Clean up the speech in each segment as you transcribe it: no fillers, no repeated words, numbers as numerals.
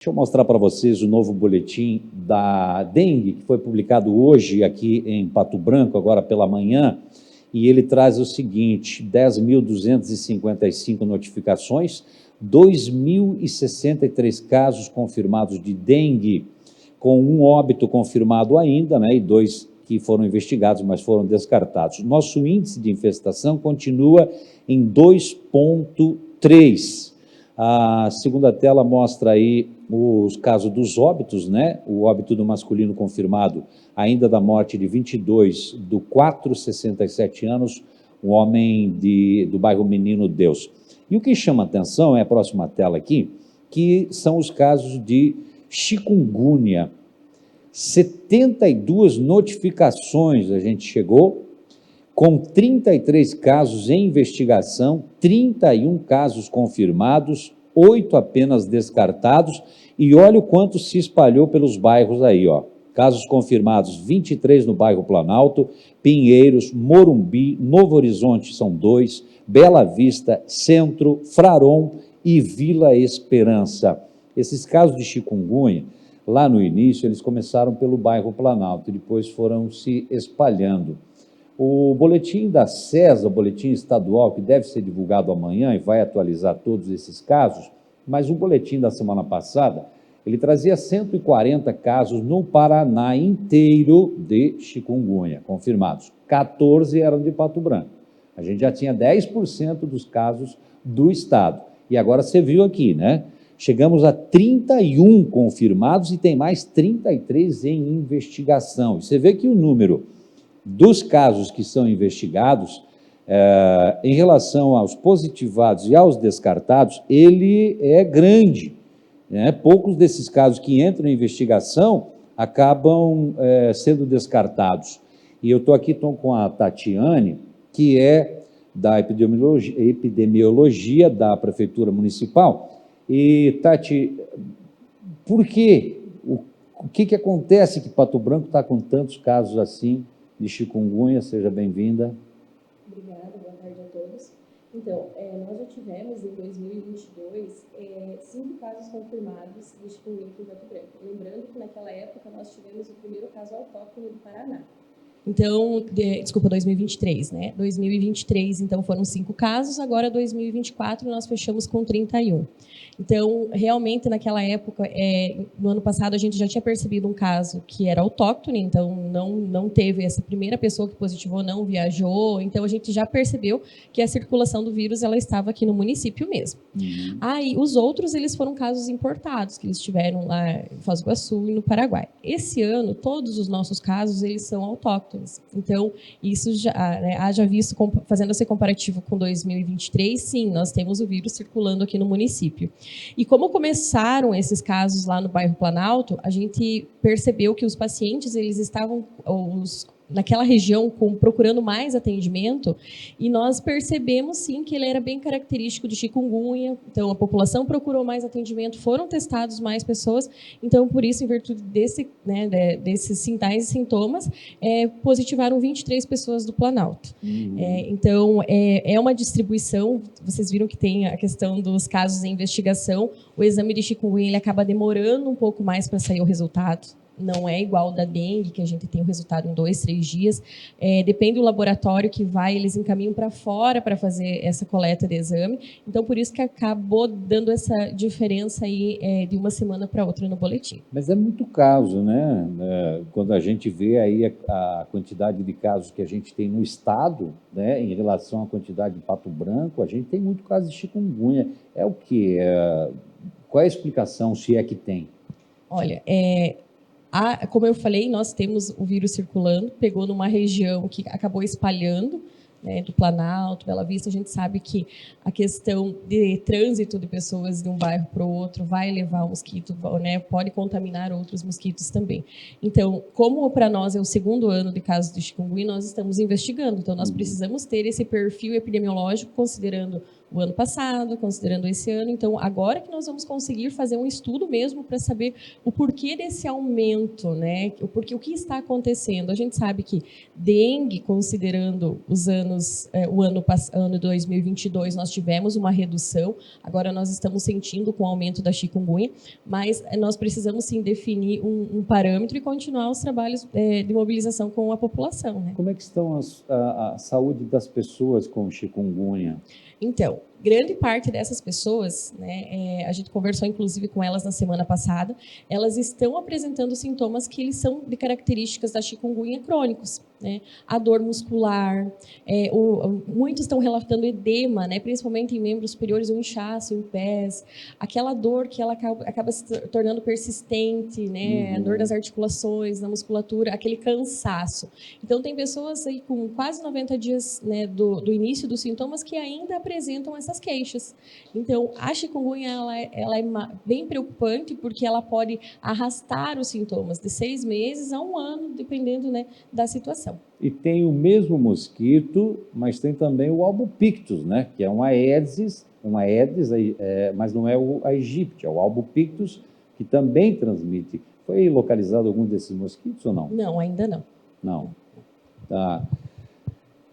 Deixa eu mostrar para vocês o novo boletim da dengue, que foi publicado hoje aqui em Pato Branco, agora pela manhã, e ele traz o seguinte: 10.255 notificações, 2.063 casos confirmados de dengue, com um óbito confirmado ainda, né, e 2 que foram investigados, mas foram descartados. Nosso índice de infestação continua em 2,3. A segunda tela mostra aí os casos dos óbitos, né? O óbito do masculino confirmado, ainda da morte de 22, do 467 anos, um homem do bairro Menino Deus. E o que chama atenção é a próxima tela aqui, que são os casos de chikungunya. 72 notificações a gente chegou, com 33 casos em investigação, 31 casos confirmados, 8 apenas descartados, e olha o quanto se espalhou pelos bairros aí, ó. Casos confirmados, 23 no bairro Planalto, Pinheiros, Morumbi, Novo Horizonte são 2, Bela Vista, Centro, Fraron e Vila Esperança. Esses casos de chikungunya, lá no início, eles começaram pelo bairro Planalto e depois foram se espalhando. O boletim da CESA, o boletim estadual, que deve ser divulgado amanhã e vai atualizar todos esses casos, mas o boletim da semana passada, ele trazia 140 casos no Paraná inteiro de chikungunya confirmados. 14 eram de Pato Branco. A gente já tinha 10% dos casos do estado. E agora você viu aqui, né? Chegamos a 31 confirmados e tem mais 33 em investigação. E você vê que o número dos casos que são investigados, em relação aos positivados e aos descartados, ele é grande, né? Poucos desses casos que entram em investigação acabam sendo descartados. E eu estou aqui com a Tatiane, que é da epidemiologia da Prefeitura Municipal. E, Tati, por quê? O que acontece que Pato Branco está com tantos casos assim de chikungunya? Seja bem-vinda. Obrigada, boa tarde a todos. Então, nós já tivemos em 2022 5 casos confirmados de chikungunya aqui em Pato Branco. Lembrando que naquela época nós tivemos o primeiro caso autóctone do Paraná. Então, desculpa, 2023, né? 2023, então, foram 5 casos, agora 2024 nós fechamos com 31. Então, realmente, naquela época, no ano passado, a gente já tinha percebido um caso que era autóctone, então não teve essa primeira pessoa que positivou, não viajou, então a gente já percebeu que a circulação do vírus ela estava aqui no município mesmo. Aí, os outros, eles foram casos importados, que eles tiveram lá em Foz do Iguaçu e no Paraguai. Esse ano, todos os nossos casos, eles são autóctones. Então, isso já, né, haja visto, fazendo esse comparativo com 2023, sim, nós temos o vírus circulando aqui no município. E como começaram esses casos lá no bairro Planalto, a gente percebeu que os pacientes, eles estavam, naquela região, procurando mais atendimento, e nós percebemos, sim, que ele era bem característico de chikungunya, então a população procurou mais atendimento, foram testados mais pessoas, então, por isso, em virtude desses sinais e sintomas, positivaram 23 pessoas do Planalto. Então, é uma distribuição, vocês viram que tem a questão dos casos em investigação, o exame de chikungunya ele acaba demorando um pouco mais para sair o resultado, não é igual ao da dengue, que a gente tem o resultado em 2, 3 dias. Depende do laboratório que vai, eles encaminham para fora para fazer essa coleta de exame. Então, por isso que acabou dando essa diferença aí de uma semana para outra no boletim. Mas é muito caso, né? Quando a gente vê aí a quantidade de casos que a gente tem no estado, né, em relação à quantidade de Pato Branco, a gente tem muito caso de chikungunya. É o quê? Qual é a explicação, se é que tem? Olha, como eu falei, nós temos o vírus circulando, pegou numa região que acabou espalhando, né, do Planalto, Bela Vista. A gente sabe que a questão de trânsito de pessoas de um bairro para o outro vai levar o mosquito, né, pode contaminar outros mosquitos também. Então, como para nós é o segundo ano de casos de chikungunya, nós estamos investigando. Então, nós precisamos ter esse perfil epidemiológico, considerando o ano passado, considerando esse ano. Então, agora que nós vamos conseguir fazer um estudo mesmo para saber o porquê desse aumento, né? O que está acontecendo. A gente sabe que dengue, considerando os anos, o ano 2022, nós tivemos uma redução. Agora nós estamos sentindo com o aumento da chikungunya, mas nós precisamos sim definir um parâmetro e continuar os trabalhos de mobilização com a população, né? Como é que estão a saúde das pessoas com chikungunya? Então, grande parte dessas pessoas, né, a gente conversou inclusive com elas na semana passada, elas estão apresentando sintomas que eles são de características da chikungunya crônicos, né? A dor muscular, muitos estão relatando edema, né, principalmente em membros superiores, o inchaço em pés, aquela dor que ela acaba se tornando persistente, né, a dor das articulações, na musculatura, aquele cansaço. Então, tem pessoas aí com quase 90 dias, né, do início dos sintomas que ainda apresentam essas queixas. Então, a chikungunya ela é bem preocupante porque ela pode arrastar os sintomas de 6 meses a 1 ano, dependendo, né, da situação. E tem o mesmo mosquito, mas tem também o albopictus, né? Que é uma Aedes, mas não é o aegypti, é o albopictus, que também transmite. Foi localizado algum desses mosquitos ou não? Não, ainda não. Não. Tá.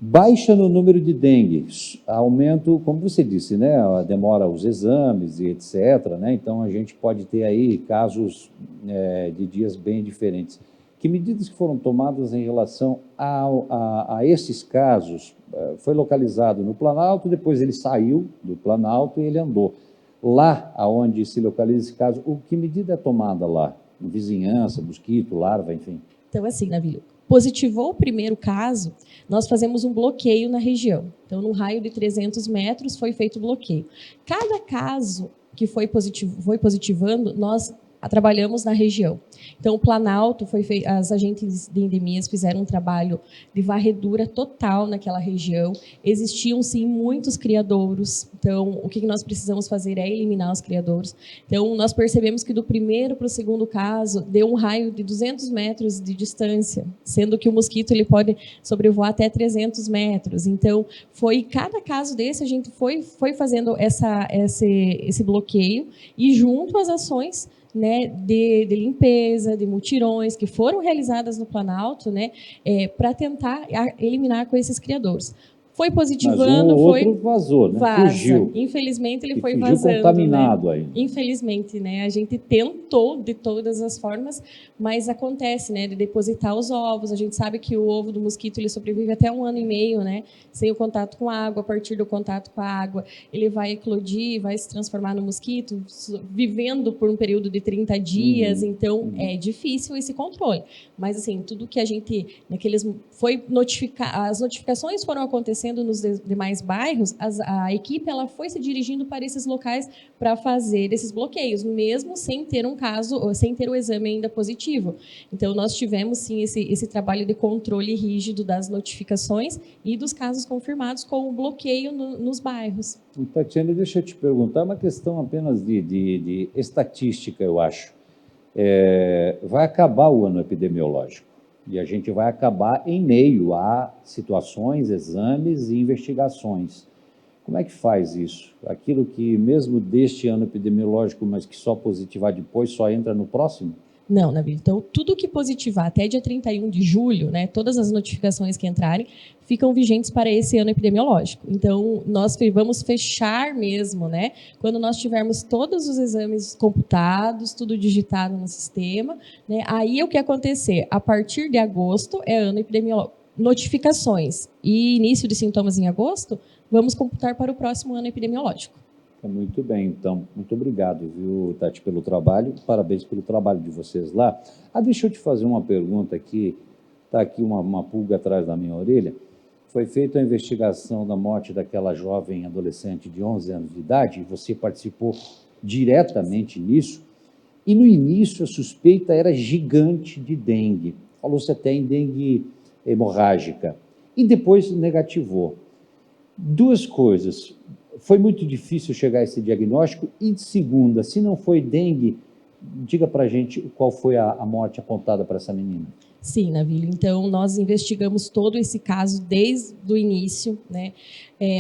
Baixa no número de dengue, aumento, como você disse, né? Demora os exames e etc., né? Então, a gente pode ter aí casos de dias bem diferentes. Que medidas que foram tomadas em relação a esses casos? Foi localizado no Planalto, depois ele saiu do Planalto e ele andou. Lá onde se localiza esse caso, que medida é tomada lá? Vizinhança, mosquito, larva, enfim? Então, assim, Navílio, positivou o primeiro caso, nós fazemos um bloqueio na região. Então, no raio de 300 metros, foi feito o bloqueio. Cada caso que foi positivando, nós trabalhamos na região. Então, o Planalto as agentes de endemias fizeram um trabalho de varredura total naquela região. Existiam, sim, muitos criadouros. Então, o que nós precisamos fazer é eliminar os criadouros. Então, nós percebemos que do primeiro para o segundo caso, deu um raio de 200 metros de distância, sendo que o mosquito ele pode sobrevoar até 300 metros. Então, cada caso desse, a gente foi fazendo esse bloqueio e junto às ações, né, de limpeza, de mutirões que foram realizadas no Planalto, né, para tentar eliminar com esses criadores. Foi positivando, mas outro vazou, né? Fugiu. Infelizmente, ele foi fugiu vazando. Contaminado, né? Aí. Infelizmente, né? A gente tentou de todas as formas, mas acontece, né? De depositar os ovos. A gente sabe que o ovo do mosquito ele sobrevive até 1 ano e meio, né? Sem o contato com a água. A partir do contato com a água, ele vai eclodir, vai se transformar no mosquito, vivendo por um período de 30 dias. Então, é difícil esse controle. Mas, assim, tudo que a gente... as notificações foram acontecendo nos demais bairros, a equipe ela foi se dirigindo para esses locais para fazer esses bloqueios, mesmo sem ter um caso, ou sem ter o exame ainda positivo. Então, nós tivemos, sim, esse trabalho de controle rígido das notificações e dos casos confirmados com o bloqueio nos bairros. Tatiana, deixa eu te perguntar, uma questão apenas de estatística, eu acho. Vai acabar o ano epidemiológico. E a gente vai acabar em meio a situações, exames e investigações. Como é que faz isso? Aquilo que, mesmo deste ano epidemiológico, mas que só positivar depois, só entra no próximo? Não, Nabil. Então, tudo que positivar até dia 31 de julho, né, todas as notificações que entrarem, ficam vigentes para esse ano epidemiológico. Então, nós vamos fechar mesmo, né, quando nós tivermos todos os exames computados, tudo digitado no sistema, né, aí o que acontecer? A partir de agosto é ano epidemiológico. Notificações e início de sintomas em agosto, vamos computar para o próximo ano epidemiológico. Muito bem, então. Muito obrigado, viu, Tati, pelo trabalho. Parabéns pelo trabalho de vocês lá. Deixa eu te fazer uma pergunta aqui. Está aqui uma pulga atrás da minha orelha. Foi feita a investigação da morte daquela jovem adolescente de 11 anos de idade, e você participou diretamente nisso. E no início a suspeita era gigante de dengue. Falou-se até em dengue hemorrágica. E depois negativou. Duas coisas. Foi muito difícil chegar a esse diagnóstico? E, segunda, se não foi dengue, diga para a gente qual foi a morte apontada para essa menina. Sim, Navílio. Então, nós investigamos todo esse caso desde o início, né?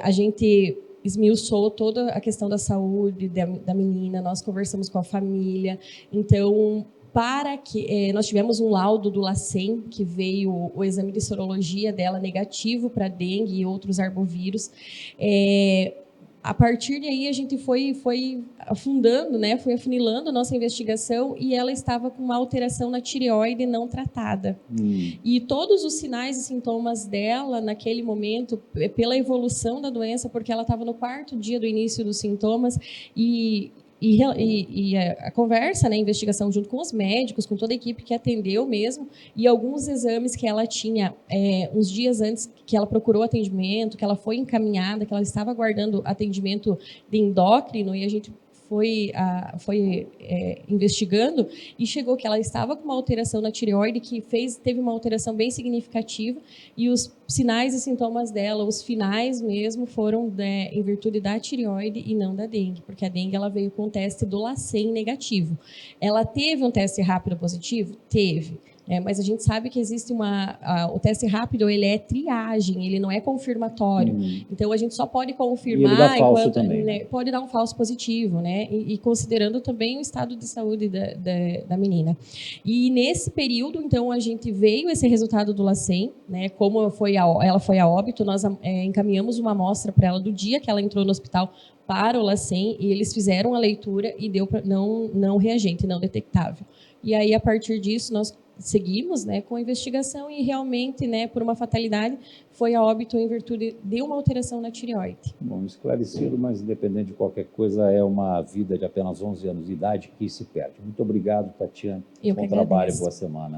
A gente esmiuçou toda a questão da saúde da menina, nós conversamos com a família, então nós tivemos um laudo do LACEN, que veio o exame de sorologia dela negativo para dengue e outros arbovírus. A partir daí a gente foi afundando, né, foi afunilando a nossa investigação e ela estava com uma alteração na tireoide não tratada. E todos os sinais e sintomas dela naquele momento, pela evolução da doença, porque ela estava no 4º dia do início dos sintomas e a conversa, né, a investigação junto com os médicos, com toda a equipe que atendeu mesmo, e alguns exames que ela tinha uns dias antes que ela procurou atendimento, que ela foi encaminhada, que ela estava aguardando atendimento de endócrino, e a gente foi investigando e chegou que ela estava com uma alteração na tireoide que teve uma alteração bem significativa e os sinais e sintomas dela, os finais mesmo, foram em virtude da tireoide e não da dengue, porque a dengue ela veio com o teste do LACEN negativo. Ela teve um teste rápido positivo? Teve. Mas a gente sabe que existe o teste rápido, ele é triagem, ele não é confirmatório. Então, a gente só pode confirmar... E ele dá falso também, né? Pode dar um falso positivo, né? E considerando também o estado de saúde da menina. E nesse período, então, a gente veio esse resultado do LACEN, né? Como ela foi a óbito, nós encaminhamos uma amostra para ela do dia que ela entrou no hospital para o LACEN, e eles fizeram a leitura e deu não reagente, não detectável. E aí, a partir disso, nós seguimos, né, com a investigação e realmente, né, por uma fatalidade, foi a óbito em virtude de uma alteração na tireoide. Bom, esclarecido, mas independente de qualquer coisa, é uma vida de apenas 11 anos de idade que se perde. Muito obrigado, Tatiane. Eu que Bom trabalho, agradeço. boa semana.